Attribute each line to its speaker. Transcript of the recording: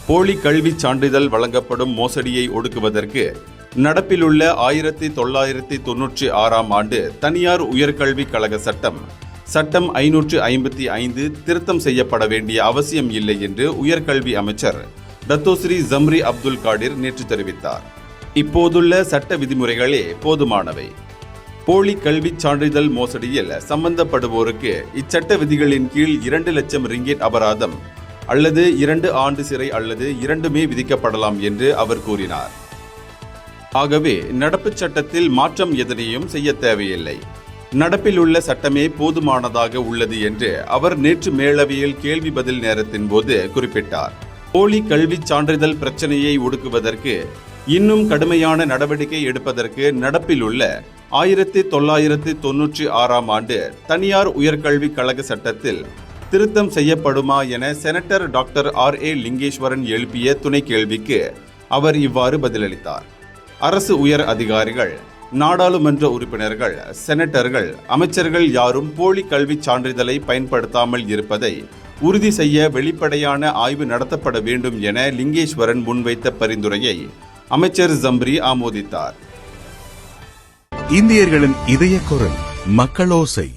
Speaker 1: போலி கல்விச் சான்றிதழ் வழங்கப்படும் மோசடியை ஒடுக்குவதற்கு நடப்பிலுள்ள 1996ஆம் ஆண்டு தனியார் உயர்கல்விக் கழக சட்டம் 555 திருத்தம் செய்யப்பட வேண்டிய அவசியம் இல்லை என்று உயர்கல்வி அமைச்சர் டத்தோஸ்ரீ ஜம்ரி அப்துல் காடிர் நேற்று தெரிவித்தார். இப்போதுள்ள சட்ட விதிமுறைகளே போதுமானவை. போலி கல்விச் சான்றிதழ் மோசடியில் சம்பந்தப்படுவோருக்கு இச்சட்ட விதிகளின் கீழ் 2 லட்சம் ரிங்கெட் அபராதம் அல்லது 2 ஆண்டு சிறை அல்லது இரண்டுமே விதிக்கப்படலாம் என்று அவர் கூறினார். ஆகவே நடப்புச் சட்டத்தில் மாற்றம் எதனையும் செய்ய தேவையில்லை, நடப்பில் உள்ள சட்டமே போதுமானதாக உள்ளது என்று அவர் நேற்று மேலவையில் கேள்வி பதில் நேரத்தின் போது குறிப்பிட்டார். போலி கல்விச் சான்றிதழ் பிரச்சனையை ஒடுக்குவதற்கு இன்னும் கடுமையான நடவடிக்கை எடுப்பதற்கு நடப்பில் உள்ள 1996ஆம் ஆண்டு தனியார் உயர்கல்விக் கழக சட்டத்தில் திருத்தம் செய்யப்படுமா என செனட்டர் டாக்டர் R.A. லிங்கேஸ்வரன் எழுப்பிய துணை கேள்விக்கு அவர் இவ்வாறு பதிலளித்தார். அரசு உயர் அதிகாரிகள், நாடாளுமன்ற உறுப்பினர்கள், செனட்டர்கள், அமைச்சர்கள் யாரும் போலி கல்விச் சான்றிதழை பயன்படுத்தாமல் இருப்பதை உறுதி செய்ய வெளிப்படையான ஆய்வு நடத்தப்பட வேண்டும் என லிங்கேஸ்வரன் முன்வைத்த பரிந்துரையை அமைச்சர் ஜம்ரி ஆமோதித்தார்.
Speaker 2: இந்தியர்களின் இதய குரல் மக்களோசை.